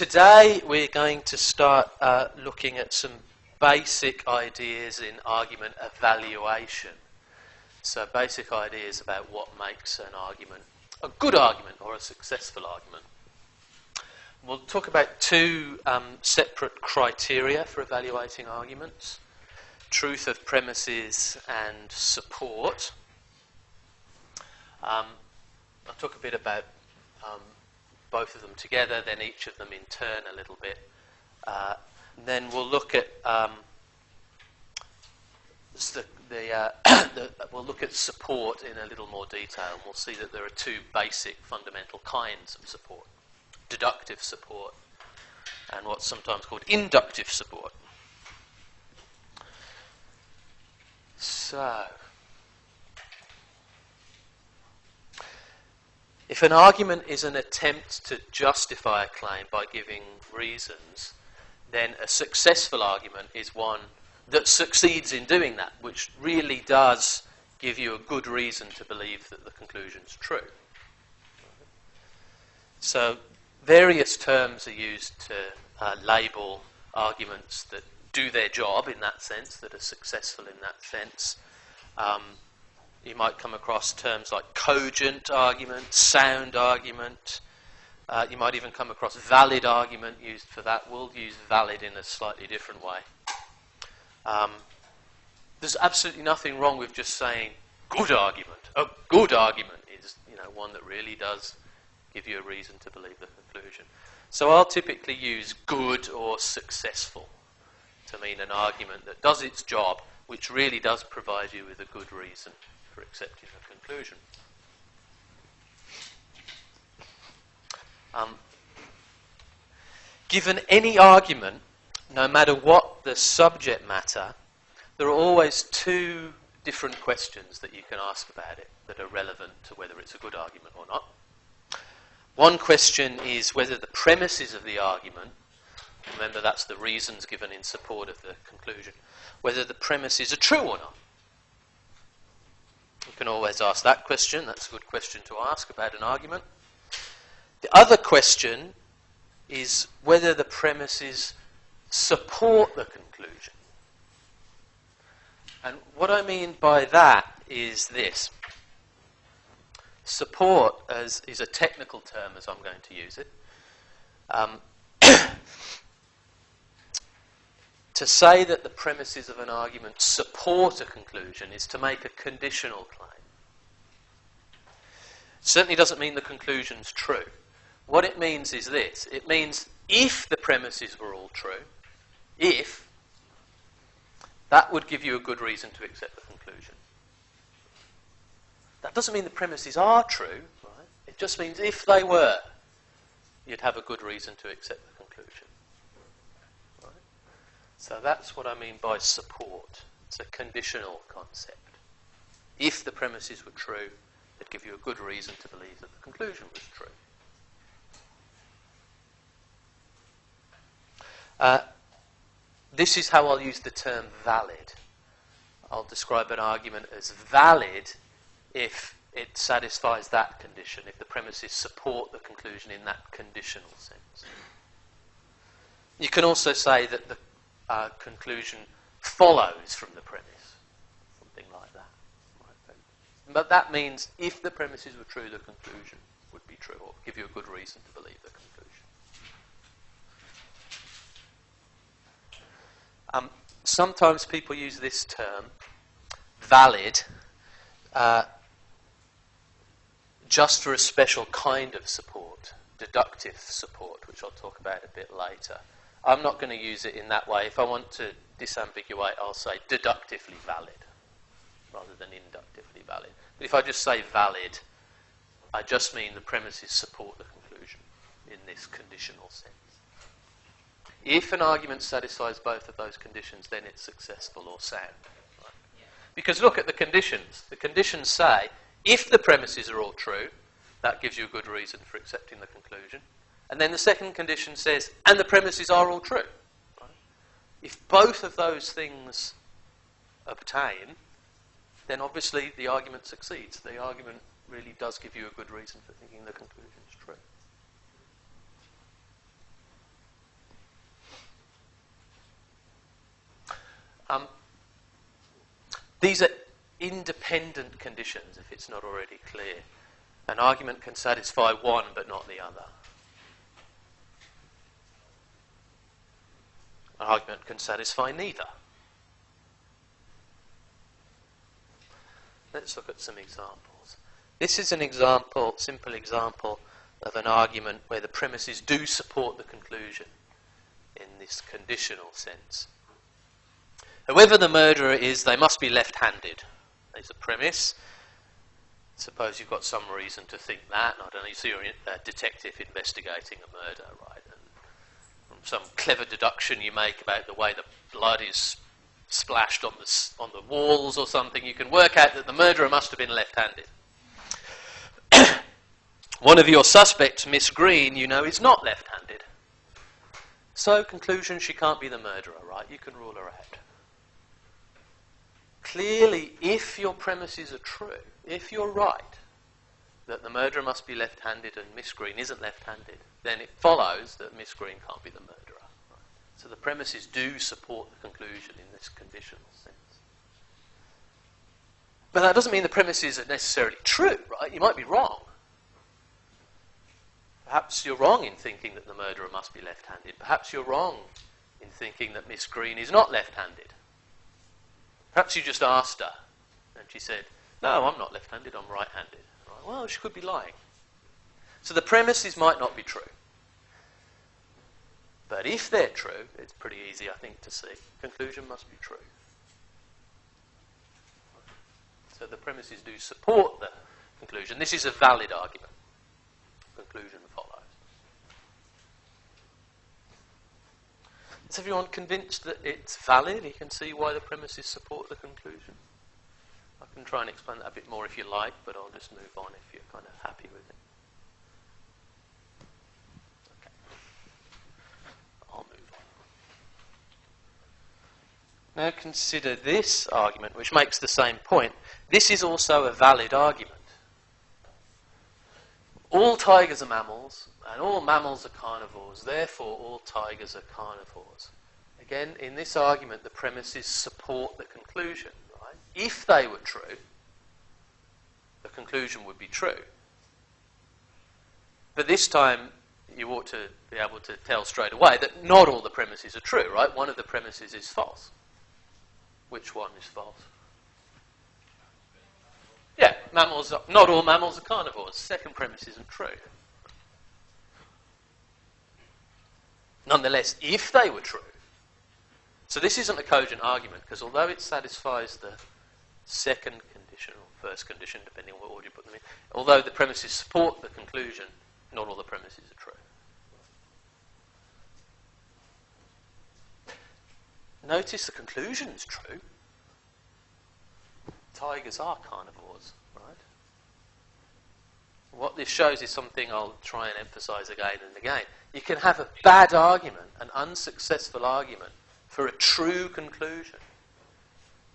Today we're going to start looking at some basic ideas in argument evaluation. So basic ideas about what makes an argument a good argument or a successful argument. We'll talk about two separate criteria for evaluating arguments: truth of premises and support. I'll talk a bit about both of them together, then each of them in turn a little bit. Then we'll look at we'll look at support in a little more detail, and we'll see that there are two basic fundamental kinds of support: deductive support and what's sometimes called inductive support. So, if an argument is an attempt to justify a claim by giving reasons, then a successful argument is one that succeeds in doing that, which really does give you a good reason to believe that the conclusion's true. So various terms are used to label arguments that do their job in that sense, that are successful in that sense. You might come across terms like cogent argument, sound argument. You might even come across valid argument used for that. We'll use valid in a slightly different way. There's absolutely nothing wrong with just saying good argument. A good argument is, one that really does give you a reason to believe the conclusion. So I'll typically use good or successful to mean an argument that does its job, which really does provide you with a good reason for accepting the conclusion. Given any argument, no matter what the subject matter, there are always two different questions that you can ask about it that are relevant to whether it's a good argument or not. One question is whether the premises of the argument, remember that's the reasons given in support of the conclusion, whether the premises are true or not. You can always ask that question. That's a good question to ask about an argument. The other question is whether the premises support the conclusion. And what I mean by that is this. Support is a technical term, as I'm going to use it. To say that the premises of an argument support a conclusion is to make a conditional claim. It certainly doesn't mean the conclusion's true. What it means is this. It means if the premises were all true, that would give you a good reason to accept the conclusion. That doesn't mean the premises are true, right? It just means if they were, you'd have a good reason to accept the conclusion. Right? So that's what I mean by support. It's a conditional concept. If the premises were true, it'd give you a good reason to believe that the conclusion was true. This is how I'll use the term valid. I'll describe an argument as valid if it satisfies that condition, if the premises support the conclusion in that conditional sense. You can also say that the conclusion follows from the premise, something like that. But that means if the premises were true, the conclusion would be true, or give you a good reason to believe the conclusion. Sometimes people use this term, valid, just for a special kind of support, deductive support, which I'll talk about a bit later. I'm not going to use it in that way. If I want to disambiguate, I'll say deductively valid rather than inductively valid. But if I just say valid, I just mean the premises support the conclusion in this conditional sense. If an argument satisfies both of those conditions, then it's successful or sound. Right? Because look at the conditions. The conditions say, if the premises are all true, that gives you a good reason for accepting the conclusion. And then the second condition says, and the premises are all true. Right? If both of those things obtain, then obviously the argument succeeds. The argument really does give you a good reason for thinking the conclusion is true. These are independent conditions, if it's not already clear. An argument can satisfy one but not the other. An argument can satisfy neither. Let's look at some examples. This is an example, simple example, of an argument where the premises do support the conclusion in this conditional sense. Whoever the murderer is, they must be left-handed. There's a premise. Suppose you've got some reason to think that. I don't know, you see you're a detective investigating a murder, right? And from some clever deduction you make about the way the blood is splashed on the walls or something, you can work out that the murderer must have been left-handed. One of your suspects, Miss Green, you know, is not left-handed. So, conclusion, she can't be the murderer, right? You can rule her out. Clearly, if your premises are true, if you're right, that the murderer must be left-handed and Miss Green isn't left-handed, then it follows that Miss Green can't be the murderer. Right? So the premises do support the conclusion in this conditional sense. But that doesn't mean the premises are necessarily true, right? You might be wrong. Perhaps you're wrong in thinking that the murderer must be left-handed. Perhaps you're wrong in thinking that Miss Green is not left-handed. Perhaps you just asked her and she said, no, I'm not left-handed, I'm right-handed. Right, well, she could be lying. So the premises might not be true. But if they're true, it's pretty easy, I think, to see. Conclusion must be true. So the premises do support the conclusion. This is a valid argument. Conclusion follows. Is everyone convinced that it's valid? You can see why the premises support the conclusion. I can try and explain that a bit more if you like, but I'll just move on if you're kind of happy with it. Okay. I'll move on. Now consider this argument, which makes the same point. This is also a valid argument. All tigers are mammals, and all mammals are carnivores, therefore all tigers are carnivores. Again, in this argument, the premises support the conclusion. Right? If they were true, the conclusion would be true. But this time, you ought to be able to tell straight away that not all the premises are true, right? One of the premises is false. Which one is false? Yeah, not all mammals are carnivores. Second premise isn't true. Nonetheless, if they were true, so this isn't a cogent argument, because although it satisfies the second condition, or first condition, depending on what order you put them in, although the premises support the conclusion, not all the premises are true. Notice the conclusion is true. Tigers are carnivores, right? What this shows is something I'll try and emphasize again and again. You can have a bad argument, an unsuccessful argument, for a true conclusion.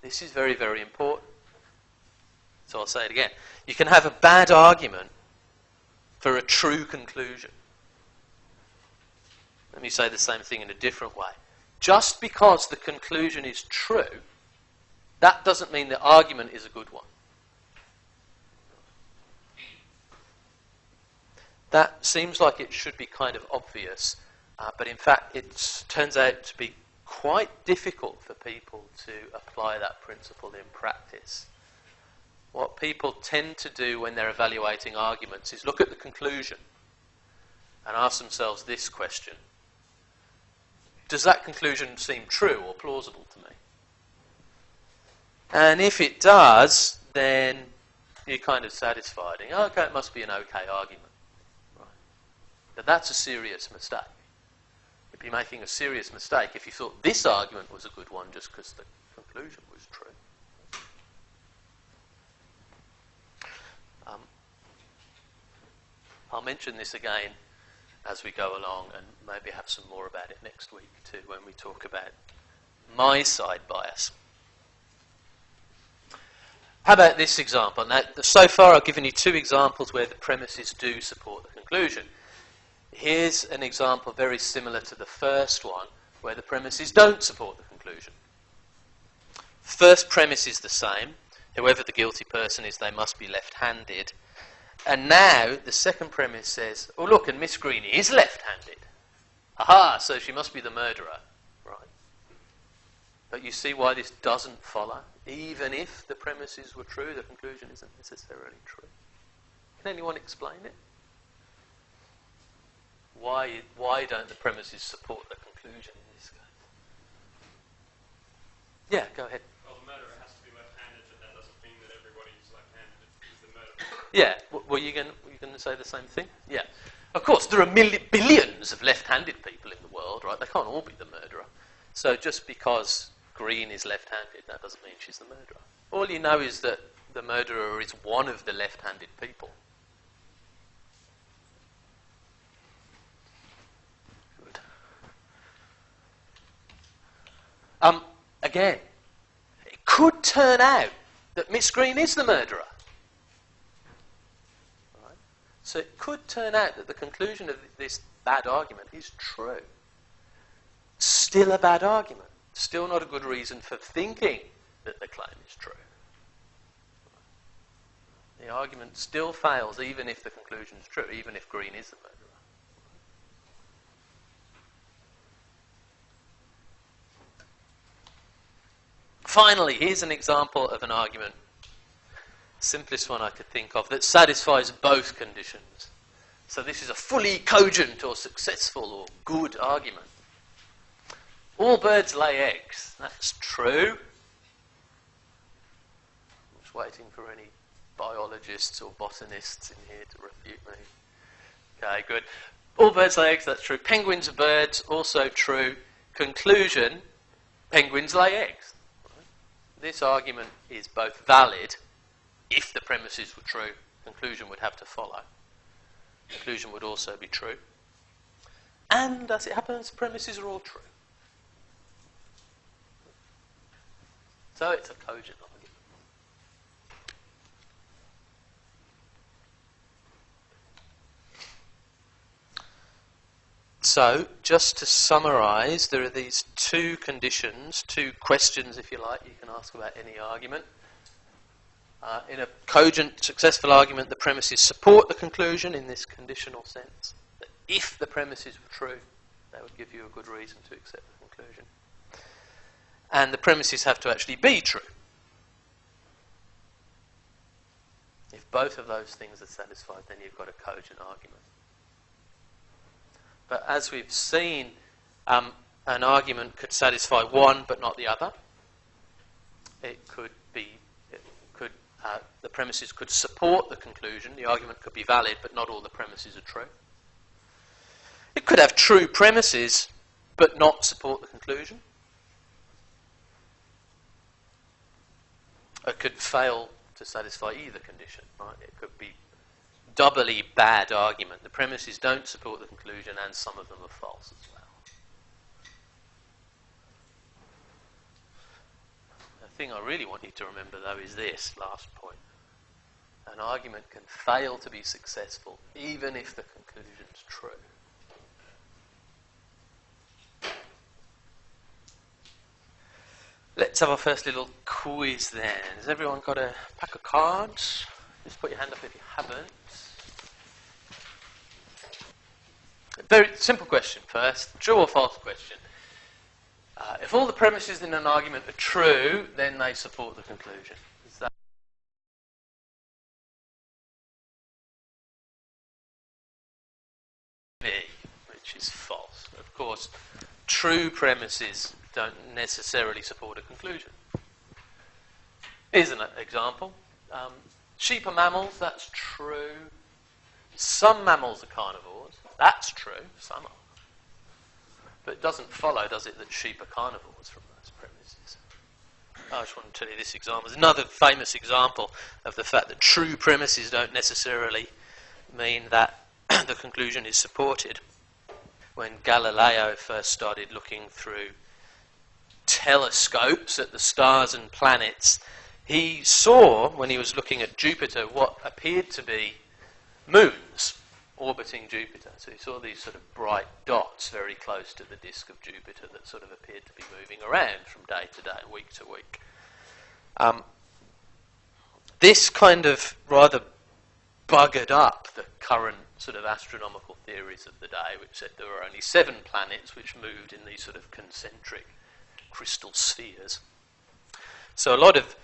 This is very, very important. So I'll say it again. You can have a bad argument for a true conclusion. Let me say the same thing in a different way. Just because the conclusion is true, that doesn't mean the argument is a good one. That seems like it should be kind of obvious, but in fact it turns out to be quite difficult for people to apply that principle in practice. What people tend to do when they're evaluating arguments is look at the conclusion and ask themselves this question. Does that conclusion seem true or plausible to me? And if it does, then you're kind of satisfied. And, okay, it must be an okay argument. Right. But that's a serious mistake. You'd be making a serious mistake if you thought this argument was a good one just because the conclusion was true. I'll mention this again as we go along and maybe have some more about it next week too when we talk about my side bias. How about this example? Now, so far I've given you two examples where the premises do support the conclusion. Here's an example very similar to the first one where the premises don't support the conclusion. First premise is the same. Whoever the guilty person is, they must be left-handed. And now the second premise says, oh look, and Miss Green is left-handed. Aha, so she must be the murderer. Right. But you see why this doesn't follow? Even if the premises were true, the conclusion isn't necessarily true. Can anyone explain it? Why don't the premises support the conclusion in this case? Yeah, go ahead. Well, the murderer has to be left-handed, but that doesn't mean that everybody's left-handed is the murderer. Yeah, were you going to say the same thing? Yeah. Of course, there are billions of left-handed people in the world, right? They can't all be the murderer. So just because Green is left-handed, that doesn't mean she's the murderer. All you know is that the murderer is one of the left-handed people. Good. Again, it could turn out that Miss Green is the murderer. Right? So it could turn out that the conclusion of this bad argument is true. Still a bad argument. Still not a good reason for thinking that the claim is true. The argument still fails even if the conclusion is true, even if Green is the murderer. Finally, here's an example of an argument, simplest one I could think of, that satisfies both conditions. So this is a fully cogent or successful or good argument. All birds lay eggs. That's true. I'm just waiting for any biologists or botanists in here to refute me. Okay, good. All birds lay eggs, that's true. Penguins are birds, also true. Conclusion, penguins lay eggs. This argument is both valid if the premises were true. Conclusion would have to follow. Conclusion would also be true. And as it happens, premises are all true. So it's a cogent argument. So, just to summarise, there are these two conditions, two questions, if you like, you can ask about any argument. In a cogent, successful argument, the premises support the conclusion in this conditional sense. That if the premises were true, they would give you a good reason to accept the conclusion. And the premises have to actually be true. If both of those things are satisfied, then you've got a cogent argument. But as we've seen, an argument could satisfy one but not the other. The premises could support the conclusion. The argument could be valid, but not all the premises are true. It could have true premises but not support the conclusion. It could fail to satisfy either condition. Right? It could be doubly bad argument. The premises don't support the conclusion and some of them are false as well. The thing I really want you to remember though is this last point. An argument can fail to be successful even if the conclusion is true. Let's have our first little quiz then. Has everyone got a pack of cards? Just put your hand up if you haven't. Very simple question first. True or false question. If all the premises in an argument are true, then they support the conclusion. Is that B, which is false. Of course, true premises don't necessarily support a conclusion. Here's an example. Sheep are mammals, that's true. Some mammals are carnivores, that's true, some are. But it doesn't follow, does it, that sheep are carnivores from those premises. I just want to tell you this example. It's another famous example of the fact that true premises don't necessarily mean that the conclusion is supported. When Galileo first started looking through telescopes at the stars and planets, he saw, when he was looking at Jupiter, what appeared to be moons orbiting Jupiter. So he saw these sort of bright dots very close to the disk of Jupiter that sort of appeared to be moving around from day to day, week to week. This kind of rather buggered up the current sort of astronomical theories of the day, which said there were only 7 planets which moved in these sort of concentric crystal spheres. So a lot of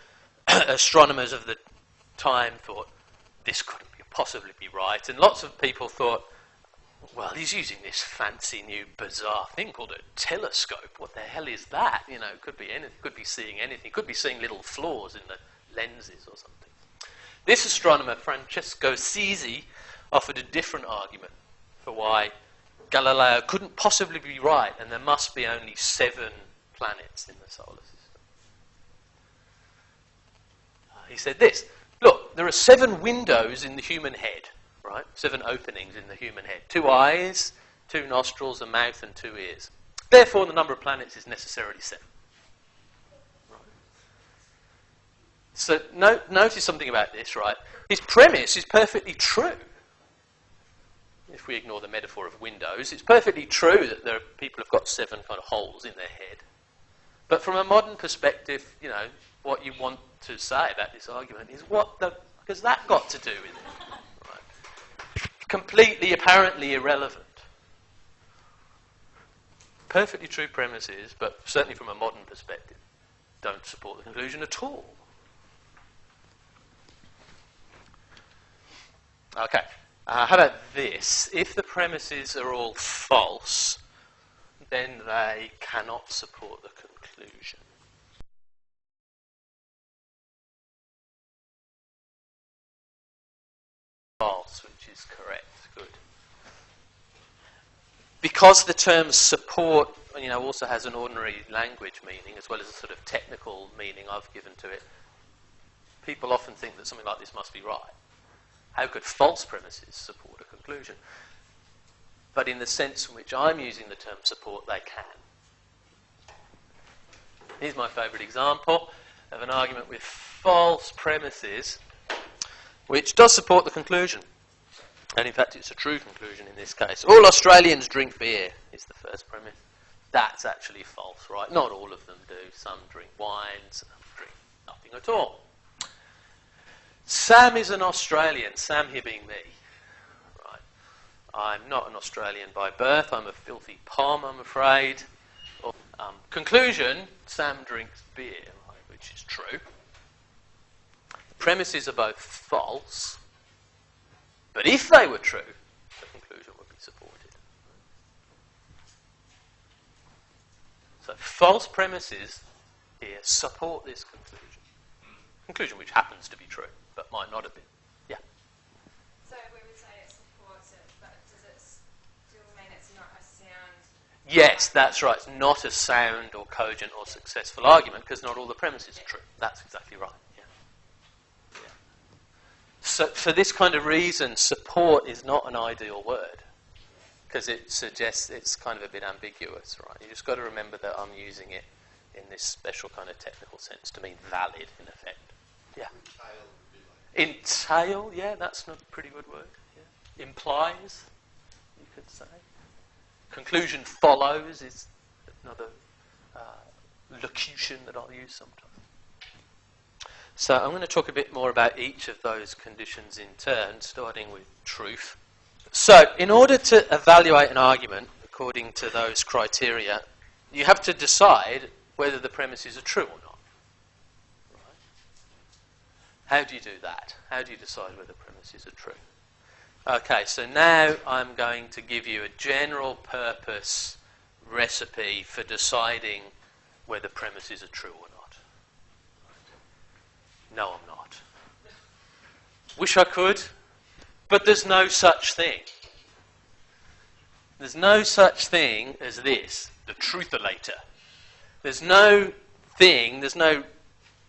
astronomers of the time thought this couldn't possibly be right, and lots of people thought, well, he's using this fancy new bizarre thing called a telescope. What the hell is that? You know, it could be anything, could be seeing anything, could be seeing little flaws in the lenses or something. This astronomer, Francesco Sizzi, offered a different argument for why Galileo couldn't possibly be right and there must be only 7 planets in the solar system. He said this: look, there are 7 windows in the human head, right? 7 openings in the human head. 2 eyes, 2 nostrils, a mouth and 2 ears. Therefore, the number of planets is necessarily 7. Right. So notice something about this, right? His premise is perfectly true. If we ignore the metaphor of windows, it's perfectly true that there are people who've got 7 kind of holes in their head. But from a modern perspective, you know, what you want to say about this argument is what the fuck has that got to do with it? Right. Completely, apparently irrelevant. Perfectly true premises, but certainly from a modern perspective, don't support the conclusion at all. Okay, how about this? If the premises are all false, then they cannot support the conclusion. False, which is correct. Good. Because the term support, you know, also has an ordinary language meaning as well as a sort of technical meaning I've given to it, people often think that something like this must be right. How could false premises support a conclusion? But in the sense in which I'm using the term support, they can. Here's my favourite example of an argument with false premises which does support the conclusion. And in fact, it's a true conclusion in this case. All Australians drink beer is the first premise. That's actually false, right? Not all of them do. Some drink wine, some drink nothing at all. Sam is an Australian, Sam here being me. Right. I'm not an Australian by birth, I'm a filthy Pom, I'm afraid. Conclusion, Sam drinks beer, right, which is true. The premises are both false, but if they were true, the conclusion would be supported. So false premises here support this conclusion. Conclusion which happens to be true, but might not have been. Yeah? So we would say it supports it, but does it still mean it's not a sound? Yes, that's right. It's not a sound or cogent or successful argument because not all the premises are true. That's exactly right. Yeah. Yeah. So for this kind of reason, support is not an ideal word because it suggests it's kind of a bit ambiguous, right? You just got to remember that I'm using it in this special kind of technical sense to mean valid, in effect. Yeah. Entail, yeah, that's a pretty good word. Yeah. Implies, you could say. Conclusion follows is another locution that I'll use sometimes. So I'm going to talk a bit more about each of those conditions in turn, starting with truth. So in order to evaluate an argument according to those criteria, you have to decide whether the premises are true or not. Right? How do you do that? How do you decide whether premises are true? Okay, so now I'm going to give you a general purpose recipe for deciding whether premises are true or not. No, I'm not. Wish I could, but there's no such thing. There's no such thing as this, the trutholator. There's no thing, there's no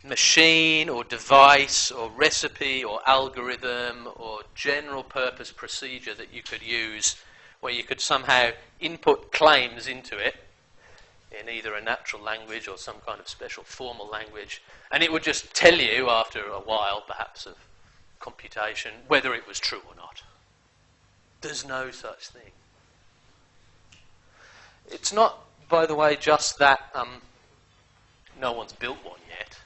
machine or device or recipe or algorithm or general purpose procedure that you could use where you could somehow input claims into it in either a natural language or some kind of special formal language, and it would just tell you after a while, perhaps of computation, whether it was true or not. There's no such thing. It's not, by the way, just that no one's built one yet.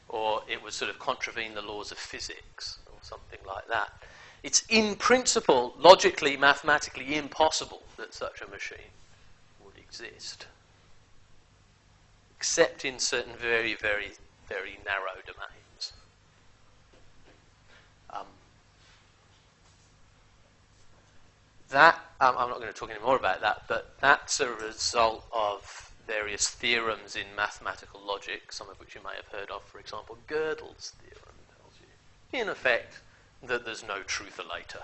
or it would sort of contravene the laws of physics, or something like that. It's in principle, logically, mathematically impossible that such a machine would exist, except in certain very, very, very narrow domains. I'm not going to talk any more about that, but that's a result of various theorems in mathematical logic, some of which you may have heard of. For example, Gödel's theorem tells you, in effect, that there's no truther-later.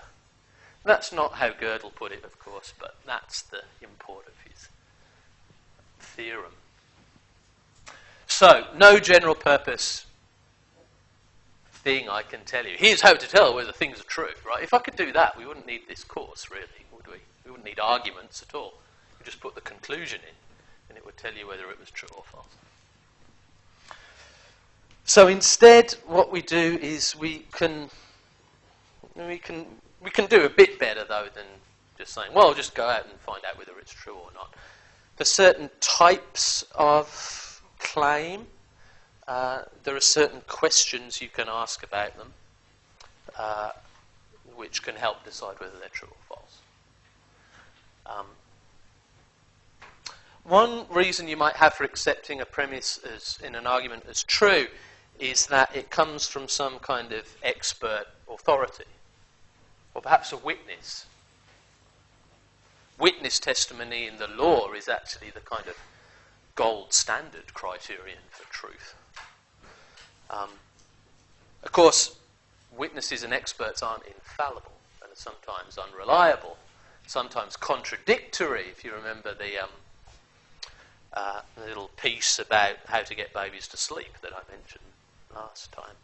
That's not how Gödel put it, of course, but that's the import of his theorem. So, no general purpose thing I can tell you. Here's how to tell whether things are true, right? If I could do that, we wouldn't need this course, really, would we? We wouldn't need arguments at all. We just put the conclusion in, and it would tell you whether it was true or false. So instead, what we do is we can do a bit better, though, than just saying, well, just go out and find out whether it's true or not. For certain types of claim, there are certain questions you can ask about them, which can help decide whether they're true or false. One reason you might have for accepting a premise as in an argument as true is that it comes from some kind of expert authority, or perhaps a witness. Witness testimony in the law is actually the kind of gold standard criterion for truth. Of course, witnesses and experts aren't infallible and are sometimes unreliable, sometimes contradictory. If you remember the little piece about how to get babies to sleep that I mentioned last time.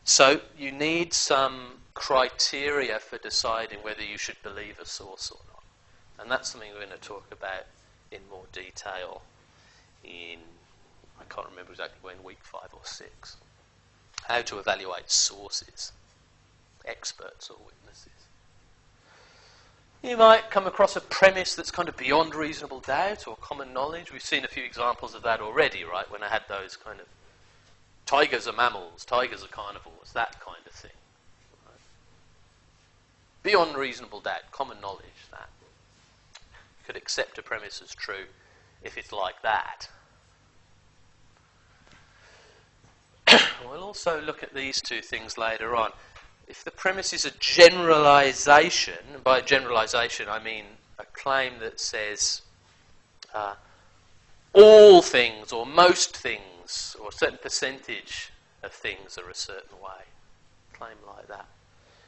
So you need some criteria for deciding whether you should believe a source or not. And that's something we're going to talk about in more detail in, I can't remember exactly when, week 5 or 6. How to evaluate sources, experts or witnesses. You might come across a premise that's kind of beyond reasonable doubt or common knowledge. We've seen a few examples of that already, right? When I had those kind of tigers are mammals, tigers are carnivores, that kind of thing. Right? Beyond reasonable doubt, common knowledge, that. You could accept a premise as true if it's like that. We'll also look at these two things later on. If the premise is a generalization, and by generalization I mean a claim that says all things or most things or a certain percentage of things are a certain way, a claim like that.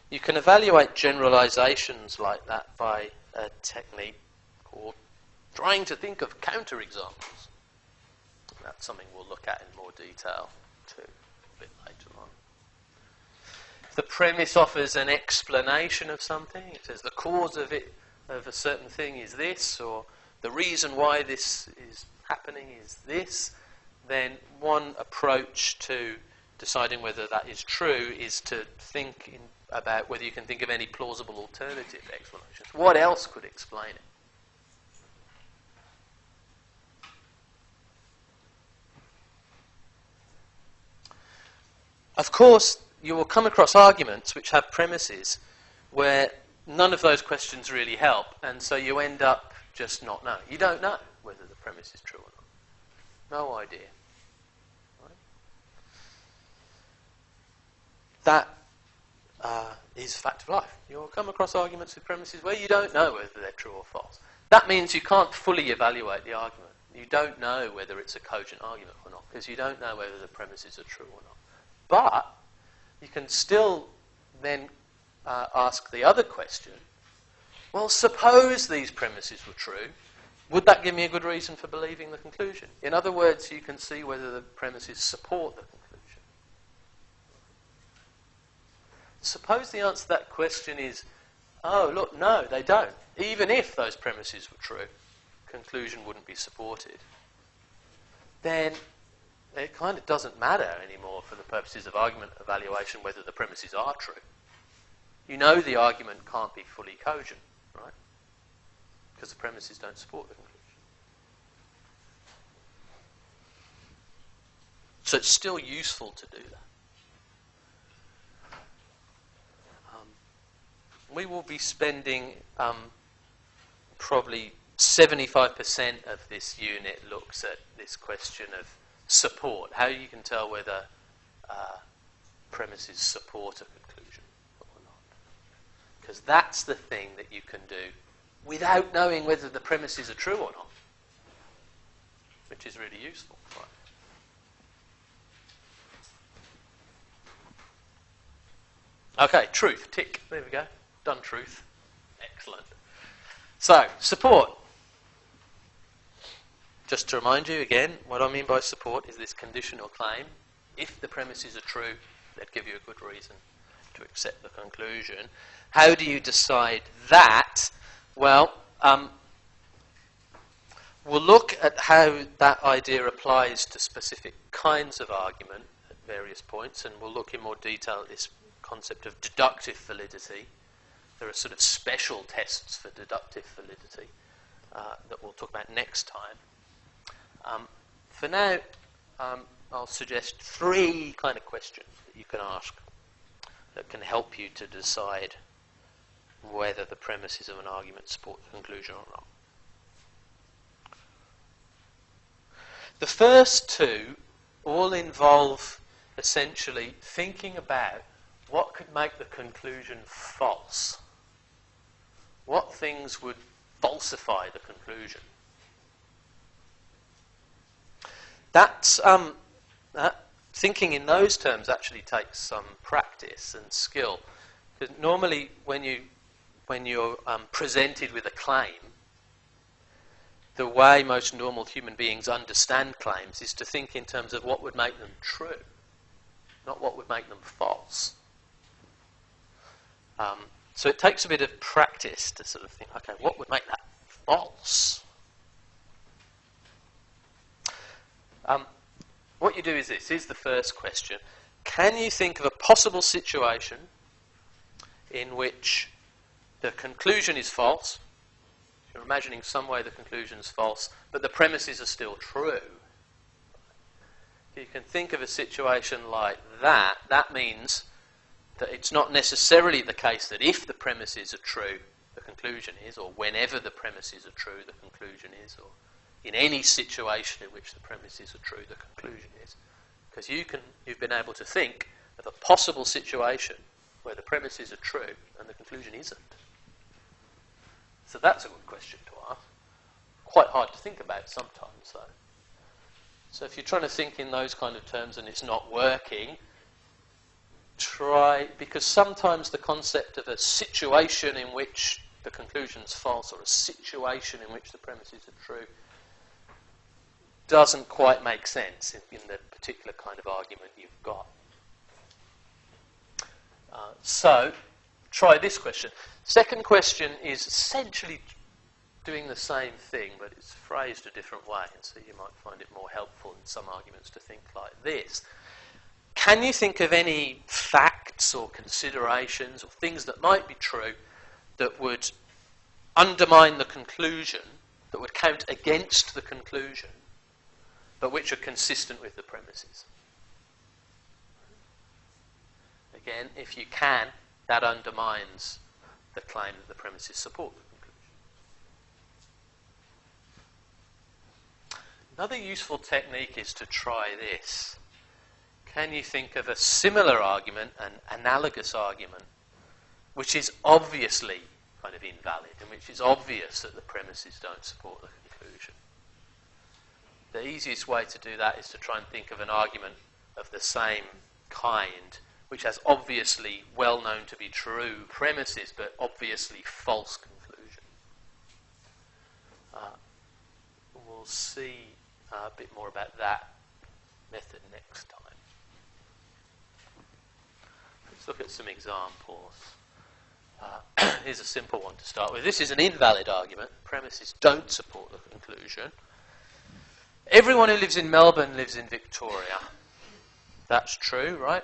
You can evaluate generalizations like that by a technique called trying to think of counterexamples. That's something we'll look at in more detail too a bit later on. The premise offers an explanation of something. It says the cause of a certain thing is this, or the reason why this is happening is this. Then one approach to deciding whether that is true is to think about whether you can think of any plausible alternative explanations. What else could explain it? Of course, you will come across arguments which have premises where none of those questions really help, and so you end up just not knowing. You don't know whether the premise is true or not. No idea. Right? That is a fact of life. You'll come across arguments with premises where you don't know whether they're true or false. That means you can't fully evaluate the argument. You don't know whether it's a cogent argument or not, because you don't know whether the premises are true or not. But you can still then ask the other question, well, suppose these premises were true, would that give me a good reason for believing the conclusion? In other words, you can see whether the premises support the conclusion. Suppose the answer to that question is, oh, look, no, they don't. Even if those premises were true, conclusion wouldn't be supported. Then it kind of doesn't matter anymore for the purposes of argument evaluation whether the premises are true. You know the argument can't be fully cogent, right? Because the premises don't support the conclusion. So it's still useful to do that. We will be spending probably 75% of this unit looks at this question of support, how you can tell whether premises support a conclusion or not. Because that's the thing that you can do without knowing whether the premises are true or not, which is really useful. Right. Okay, truth, tick, there we go. Done truth. Excellent. So, support. Just to remind you again, what I mean by support is this conditional claim. If the premises are true, they'd give you a good reason to accept the conclusion. How do you decide that? Well, we'll look at how that idea applies to specific kinds of argument at various points, and we'll look in more detail at this concept of deductive validity. There are sort of special tests for deductive validity that we'll talk about next time. For now, I'll suggest 3 kind of questions that you can ask that can help you to decide whether the premises of an argument support the conclusion or not. The first 2 all involve essentially thinking about what could make the conclusion false. What things would falsify the conclusion? That's thinking in those terms actually takes some practice and skill. Because normally, when you're presented with a claim, the way most normal human beings understand claims is to think in terms of what would make them true, not what would make them false. So it takes a bit of practice to sort of think, okay, what would make that false? What you do is this. Here's the first question. Can you think of a possible situation in which the conclusion is false? You're imagining some way the conclusion is false, but the premises are still true. If you can think of a situation like that, that means that it's not necessarily the case that if the premises are true, the conclusion is, or whenever the premises are true, the conclusion is, or in any situation in which the premises are true, the conclusion is. Because you've been able to think of a possible situation where the premises are true and the conclusion isn't. So that's a good question to ask. Quite hard to think about sometimes, though. So if you're trying to think in those kind of terms and it's not working, try, because sometimes the concept of a situation in which the conclusion is false or a situation in which the premises are true doesn't quite make sense in the particular kind of argument you've got. So, try this question. Second question is essentially doing the same thing, but it's phrased a different way, and so you might find it more helpful in some arguments to think like this. Can you think of any facts or considerations or things that might be true that would undermine the conclusion, that would count against the conclusion, but which are consistent with the premises? Again, if you can, that undermines the claim that the premises support the conclusion. Another useful technique is to try this. Can you think of a similar argument, an analogous argument, which is obviously kind of invalid, and which is obvious that the premises don't support the conclusion? The easiest way to do that is to try and think of an argument of the same kind, which has obviously well known to be true premises, but obviously false conclusion. We'll see a bit more about that method next time. Let's look at some examples. Here's a simple one to start with. This is an invalid argument. Premises don't support the conclusion. Everyone who lives in Melbourne lives in Victoria. That's true, right?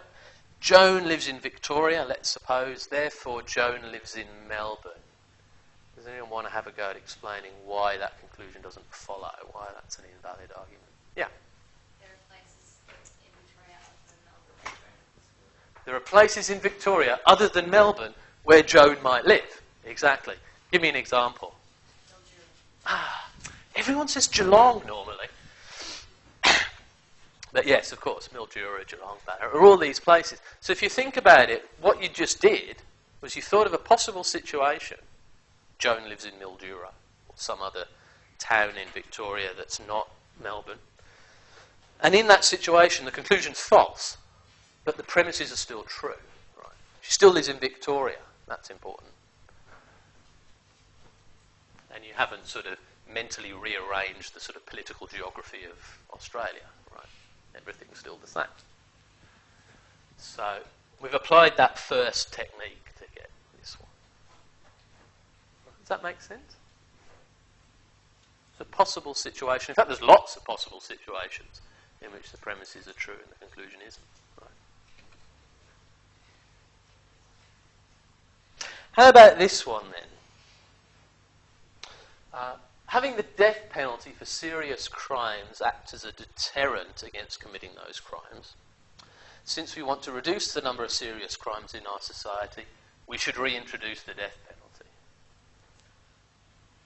Joan lives in Victoria, let's suppose. Therefore, Joan lives in Melbourne. Does anyone want to have a go at explaining why that conclusion doesn't follow, why that's an invalid argument? Yeah. There are places in There are places in Victoria other than Melbourne where Joan might live. Exactly. Give me an example. Everyone says Geelong normally. But yes, of course, Mildura, Geelong, Ballarat, are all these places. So if you think about it, what you just did was you thought of a possible situation. Joan lives in Mildura, or some other town in Victoria that's not Melbourne. And in that situation, the conclusion's false, but the premises are still true. Right? She still lives in Victoria. That's important. And you haven't sort of mentally rearranged the sort of political geography of Australia. Right? Everything's still the same. So we've applied that first technique to get this one. Does that make sense? It's a possible situation. In fact, there's lots of possible situations in which the premises are true and the conclusion isn't. Right. How about this one then? Having the death penalty for serious crimes acts as a deterrent against committing those crimes. Since we want to reduce the number of serious crimes in our society, we should reintroduce the death penalty.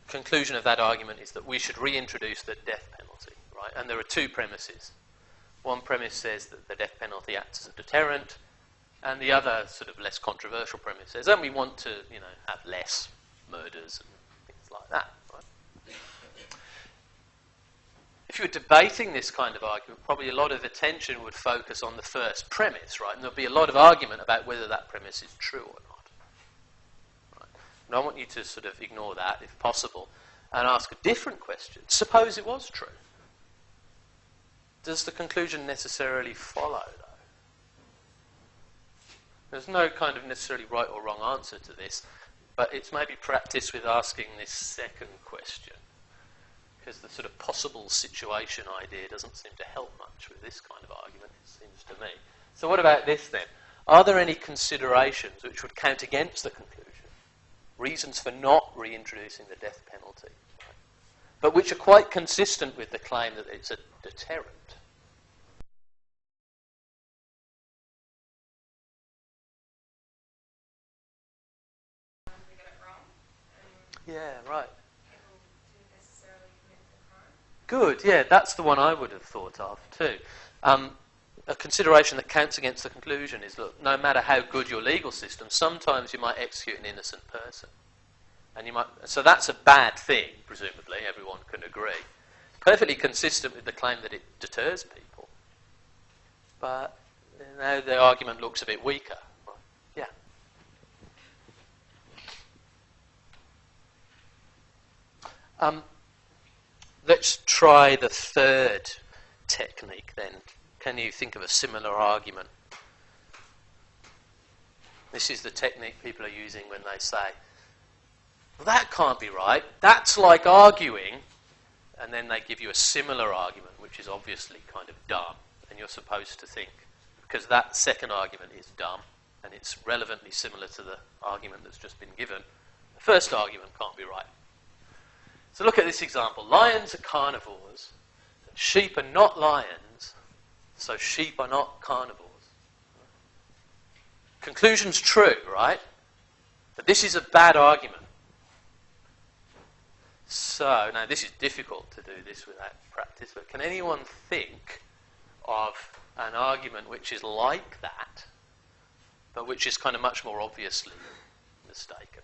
The conclusion of that argument is that we should reintroduce the death penalty, right? And there are two premises. One premise says that the death penalty acts as a deterrent, and the other, sort of less controversial premise, says, and we want to, have less murders and things like that. Right? If you were debating this kind of argument, probably a lot of attention would focus on the first premise, right? And there'll be a lot of argument about whether that premise is true or not. Right? And I want you to sort of ignore that, if possible, and ask a different question. Suppose it was true. Does the conclusion necessarily follow, though? There's no kind of necessarily right or wrong answer to this, but it's maybe practice with asking this second question, because the sort of possible situation idea doesn't seem to help much with this kind of argument, it seems to me. So what about this then? Are there any considerations which would count against the conclusion? Reasons for not reintroducing the death penalty, right? But which are quite consistent with the claim that it's a deterrent? We get it wrong. Yeah, right. People didn't necessarily commit the crime. Good, yeah, that's the one I would have thought of too. A consideration that counts against the conclusion is, look, no matter how good your legal system, sometimes you might execute an innocent person. And so that's a bad thing, presumably, everyone can agree. Perfectly consistent with the claim that it deters people. But now the argument looks a bit weaker. Yeah. Let's try the third technique then. Can you think of a similar argument? This is the technique people are using when they say, well, that can't be right. That's like arguing. And then they give you a similar argument, which is obviously kind of dumb. And you're supposed to think, because that second argument is dumb, and it's relevantly similar to the argument that's just been given, the first argument can't be right. So look at this example. Lions are carnivores. Sheep are not lions, so sheep are not carnivores. Conclusion's true, right? But this is a bad argument. So, now this is difficult to do this without practice, but can anyone think of an argument which is like that, but which is kind of much more obviously mistaken?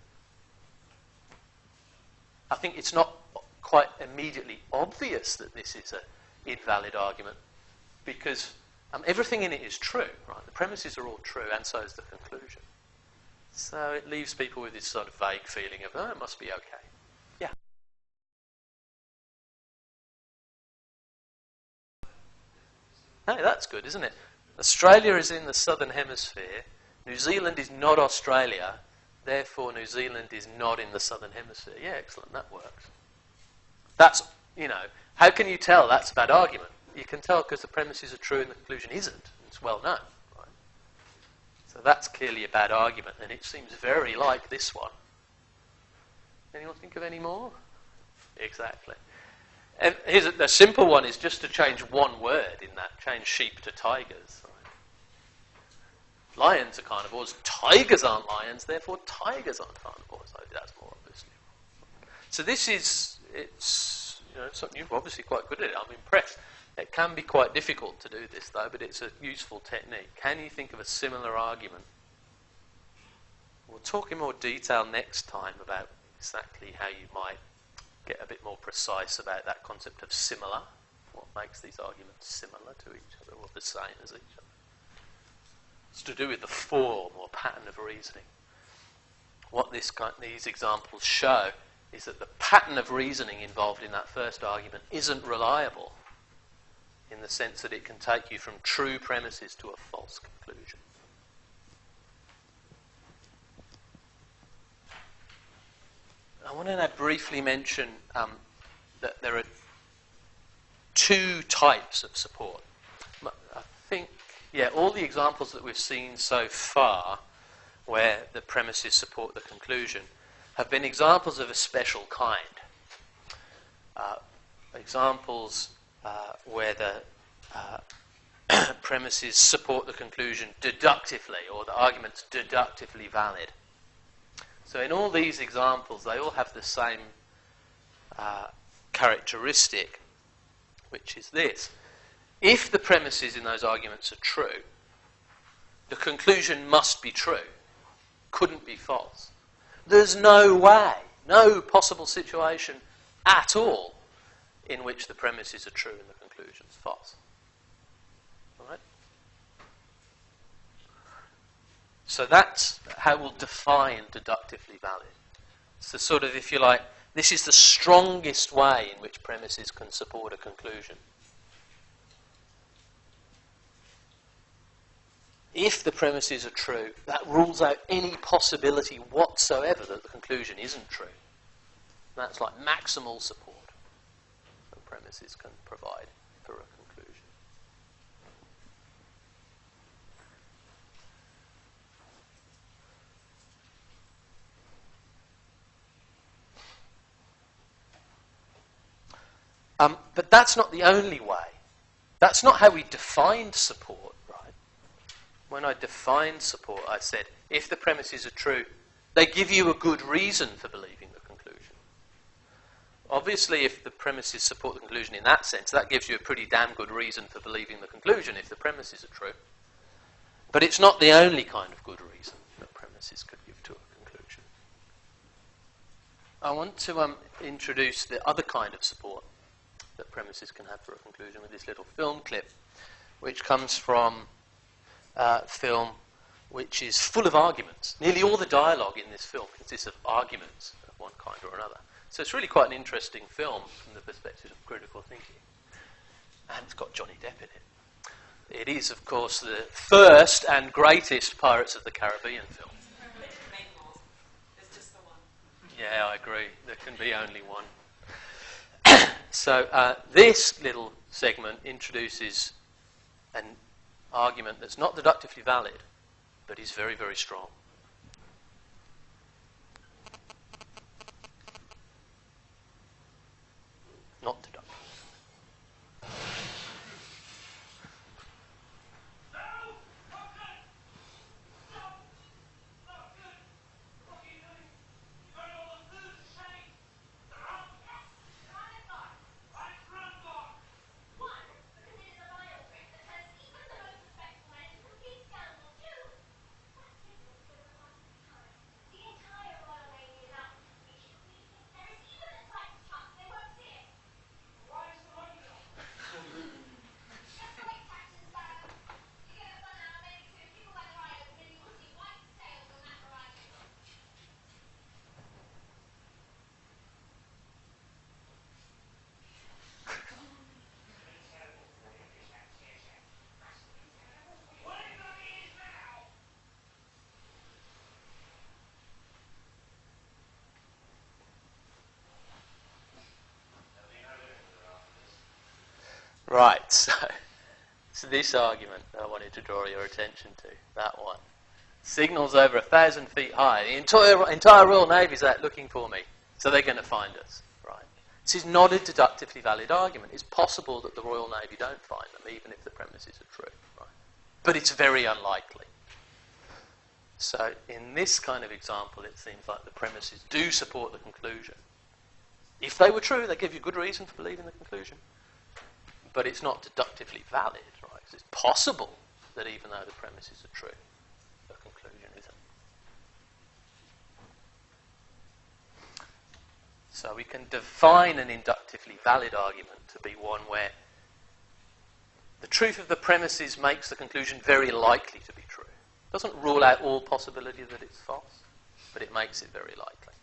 I think it's not quite immediately obvious that this is an invalid argument, because everything in it is true, right? The premises are all true, and so is the conclusion. So it leaves people with this sort of vague feeling of, oh, it must be okay. Yeah. Hey, that's good, isn't it? Australia is in the southern hemisphere. New Zealand is not Australia. Therefore, New Zealand is not in the southern hemisphere. Yeah, excellent. That works. That's, how can you tell that's a bad argument? You can tell because the premises are true and the conclusion isn't. It's well known. Right? So that's clearly a bad argument, and it seems very like this one. Anyone think of any more? Exactly. And here's the simple one is just to change one word in that. Change sheep to tigers. Lions are carnivores. Tigers aren't lions, therefore tigers aren't carnivores. So that's more obviously. So this is, it's, you know, something you're obviously quite good at it. I'm impressed. It can be quite difficult to do this though, but it's a useful technique. Can you think of a similar argument? We'll talk in more detail next time about exactly how you might get a bit more precise about that concept of similar. What makes these arguments similar to each other or the same as each other? It's to do with the form or pattern of reasoning. What these examples show is that the pattern of reasoning involved in that first argument isn't reliable in the sense that it can take you from true premises to a false conclusion. I want to now briefly mention that there are two types of support. I think, yeah, all the examples that we've seen so far where the premises support the conclusion have been examples of a special kind. Examples where the premises support the conclusion deductively, or the argument's deductively valid. So in all these examples, they all have the same characteristic, which is this. If the premises in those arguments are true, the conclusion must be true. Couldn't be false. There's no way, no possible situation at all in which the premises are true and the conclusion's false. All right? So that's how we'll define deductively valid. So sort of, if you like, this is the strongest way in which premises can support a conclusion. If the premises are true, that rules out any possibility whatsoever that the conclusion isn't true. That's like maximal support that premises can provide for a conclusion. But that's not the only way. That's not how we defined support, right? When I defined support, I said, if the premises are true, they give you a good reason for believing the conclusion. Obviously, if the premises support the conclusion in that sense, that gives you a pretty damn good reason for believing the conclusion if the premises are true. But it's not the only kind of good reason that premises could give to a conclusion. I want to introduce the other kind of support that premises can have for a conclusion with this little film clip, which comes from film which is full of arguments. Nearly all the dialogue in this film consists of arguments of one kind or another. So it's really quite an interesting film from the perspective of critical thinking. And it's got Johnny Depp in it. It is, of course, the first and greatest Pirates of the Caribbean film. There's just the one. Yeah, I agree. There can be only one. So this little segment introduces an argument that's not deductively valid, but is very, very strong. Not deductive. Right, so this argument that I wanted to draw your attention to, that one. Signals over 1,000 feet high. The entire Royal Navy's out looking for me, so they're going to find us. Right. This is not a deductively valid argument. It's possible that the Royal Navy don't find them, even if the premises are true. Right. But it's very unlikely. So in this kind of example, it seems like the premises do support the conclusion. If they were true, they give you good reason for believing the conclusion. But it's not deductively valid, right? 'Cause it's possible that even though the premises are true, the conclusion isn't. So we can define an inductively valid argument to be one where the truth of the premises makes the conclusion very likely to be true. It doesn't rule out all possibility that it's false, but it makes it very likely.